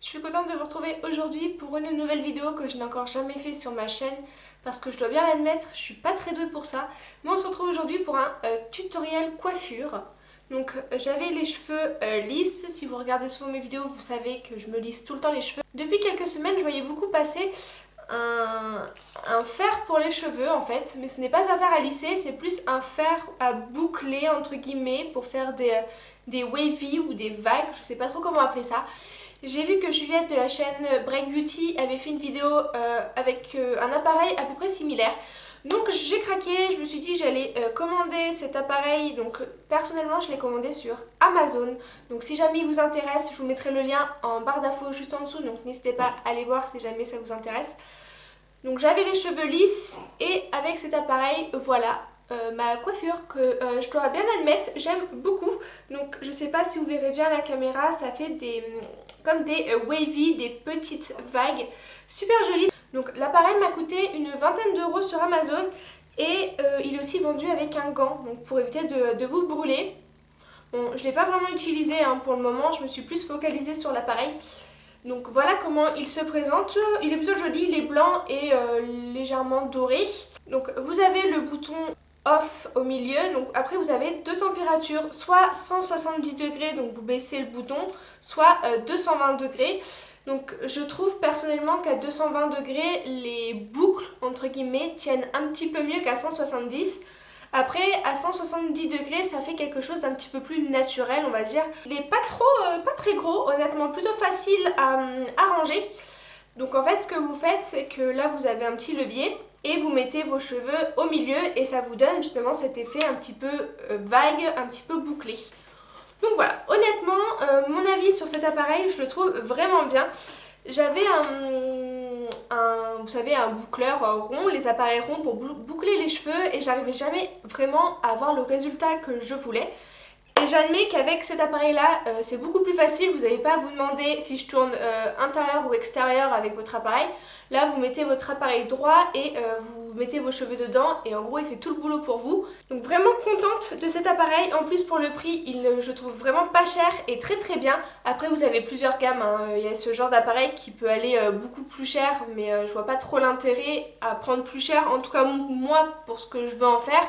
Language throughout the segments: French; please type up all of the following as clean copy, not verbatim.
Je suis contente de vous retrouver aujourd'hui pour une nouvelle vidéo que je n'ai encore jamais fait sur ma chaîne parce que je dois bien l'admettre, je suis pas très douée pour ça. Mais on se retrouve aujourd'hui pour un tutoriel coiffure. Donc j'avais les cheveux lisses, si vous regardez souvent mes vidéos vous savez que je me lisse tout le temps les cheveux. Depuis quelques semaines je voyais beaucoup passer un fer pour les cheveux en fait, mais ce n'est pas un fer à lisser, c'est plus un fer à boucler entre guillemets pour faire des wavy ou des vagues, je sais pas trop comment appeler ça. J'ai vu que Juliette de la chaîne Break Beauty avait fait une vidéo avec un appareil à peu près similaire. Donc j'ai craqué, je me suis dit que j'allais commander cet appareil. Donc personnellement je l'ai commandé sur Amazon. Donc si jamais il vous intéresse, je vous mettrai le lien en barre d'infos juste en dessous. Donc n'hésitez pas à aller voir si jamais ça vous intéresse. Donc j'avais les cheveux lisses et avec cet appareil, voilà, ma coiffure que je dois bien admettre, j'aime beaucoup. Donc je sais pas si vous verrez bien la caméra, ça fait comme des wavy, des petites vagues, super jolies. Donc l'appareil m'a coûté une vingtaine d'euros sur Amazon et il est aussi vendu avec un gant, donc pour éviter de vous brûler. Bon, je ne l'ai pas vraiment utilisé pour le moment, je me suis plus focalisée sur l'appareil. Donc voilà comment il se présente, il est plutôt joli, il est blanc et légèrement doré. Donc vous avez le bouton off au milieu, donc après vous avez deux températures, soit 170 degrés, donc vous baissez le bouton, soit 220 degrés. Donc je trouve personnellement qu'à 220 degrés, les boucles entre guillemets tiennent un petit peu mieux qu'à 170. Après, à 170 degrés, ça fait quelque chose d'un petit peu plus naturel, on va dire. Il est pas très gros, honnêtement, plutôt facile à ranger. Donc en fait, ce que vous faites, c'est que là, vous avez un petit levier et vous mettez vos cheveux au milieu et ça vous donne justement cet effet un petit peu vague, un petit peu bouclé. Donc voilà, honnêtement, mon avis sur cet appareil, je le trouve vraiment bien. J'avais vous savez, un boucleur rond, les appareils ronds pour boucler les cheveux et j'arrivais jamais vraiment à avoir le résultat que je voulais. Et j'admets qu'avec cet appareil-là, c'est beaucoup plus facile. Vous n'avez pas à vous demander si je tourne intérieur ou extérieur avec votre appareil. Là, vous mettez votre appareil droit et vous mettez vos cheveux dedans et en gros, il fait tout le boulot pour vous. Donc vraiment contente de cet appareil. En plus, pour le prix, je trouve vraiment pas cher et très très bien. Après, vous avez plusieurs gammes. Il y a ce genre d'appareil qui peut aller beaucoup plus cher, mais je vois pas trop l'intérêt à prendre plus cher. En tout cas, moi, pour ce que je veux en faire.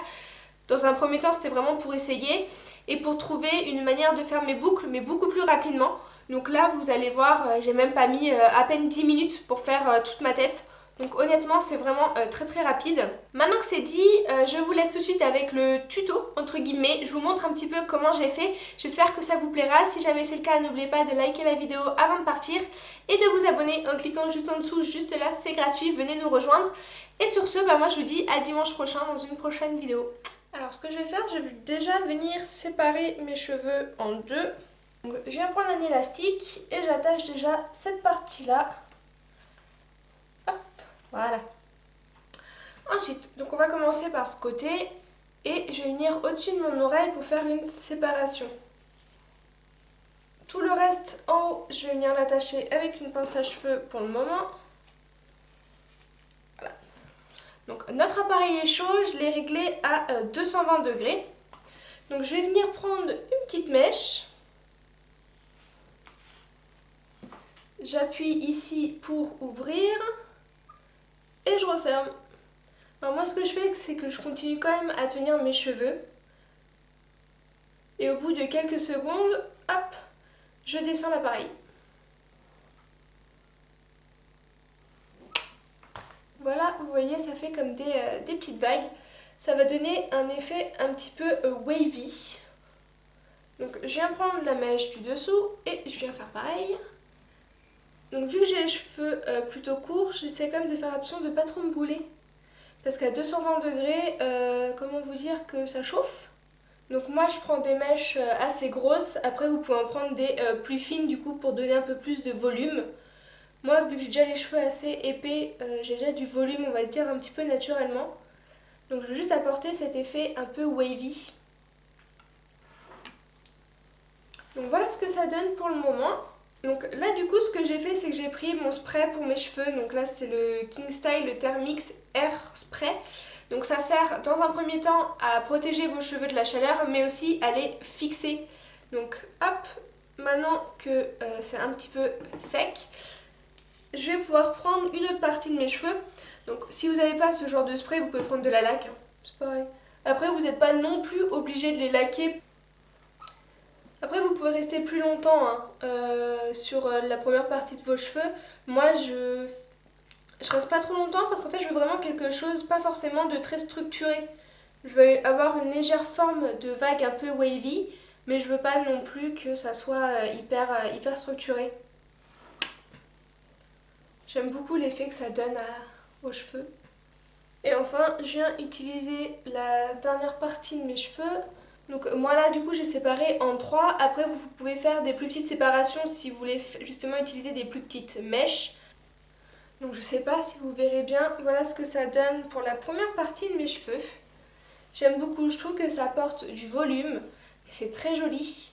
Dans un premier temps, c'était vraiment pour essayer et pour trouver une manière de faire mes boucles, mais beaucoup plus rapidement. Donc là, vous allez voir, j'ai même pas mis à peine 10 minutes pour faire toute ma tête. Donc honnêtement, c'est vraiment très très rapide. Maintenant que c'est dit, je vous laisse tout de suite avec le tuto, entre guillemets. Je vous montre un petit peu comment j'ai fait. J'espère que ça vous plaira. Si jamais c'est le cas, n'oubliez pas de liker la vidéo avant de partir et de vous abonner en cliquant juste en dessous, juste là, c'est gratuit. Venez nous rejoindre. Et sur ce, moi je vous dis à dimanche prochain dans une prochaine vidéo. Alors ce que je vais faire, je vais déjà venir séparer mes cheveux en deux. Donc, je viens prendre un élastique et j'attache déjà cette partie-là. Hop, voilà. Ensuite, donc on va commencer par ce côté et je vais venir au-dessus de mon oreille pour faire une séparation. Tout le reste en haut, je vais venir l'attacher avec une pince à cheveux pour le moment. Donc notre appareil est chaud, je l'ai réglé à 220 degrés. Donc je vais venir prendre une petite mèche. J'appuie ici pour ouvrir et je referme. Alors moi ce que je fais, c'est que je continue quand même à tenir mes cheveux. Et au bout de quelques secondes, hop, je descends l'appareil. Voilà, vous voyez, ça fait comme des petites vagues. Ça va donner un effet un petit peu wavy. Donc je viens prendre la mèche du dessous et je viens faire pareil. Donc vu que j'ai les cheveux plutôt courts, j'essaie quand même de faire attention de ne pas trop me brûler. Parce qu'à 220 degrés, comment vous dire que ça chauffe. Donc moi je prends des mèches assez grosses, après vous pouvez en prendre des plus fines du coup pour donner un peu plus de volume. Moi vu que j'ai déjà les cheveux assez épais, j'ai déjà du volume on va dire un petit peu naturellement. Donc je veux juste apporter cet effet un peu wavy. Donc voilà ce que ça donne pour le moment. Donc là du coup ce que j'ai fait c'est que j'ai pris mon spray pour mes cheveux. Donc là c'est le King Style, le Thermix Air Spray. Donc ça sert dans un premier temps à protéger vos cheveux de la chaleur mais aussi à les fixer. Donc hop, maintenant que c'est un petit peu sec, je vais pouvoir prendre une autre partie de mes cheveux. Donc si vous n'avez pas ce genre de spray, vous pouvez prendre de la laque, hein. C'est pareil. Après vous n'êtes pas non plus obligé de les laquer. Après vous pouvez rester plus longtemps, hein, sur la première partie de vos cheveux. Moi je reste pas trop longtemps parce qu'en fait je veux vraiment quelque chose, pas forcément de très structuré. Je veux avoir une légère forme de vague un peu wavy, mais je veux pas non plus que ça soit hyper structuré. J'aime beaucoup l'effet que ça donne aux cheveux. Et enfin, je viens utiliser la dernière partie de mes cheveux. Donc moi là du coup j'ai séparé en trois. Après vous pouvez faire des plus petites séparations si vous voulez justement utiliser des plus petites mèches. Donc je sais pas si vous verrez bien, voilà ce que ça donne pour la première partie de mes cheveux. J'aime beaucoup, je trouve que ça apporte du volume, c'est très joli.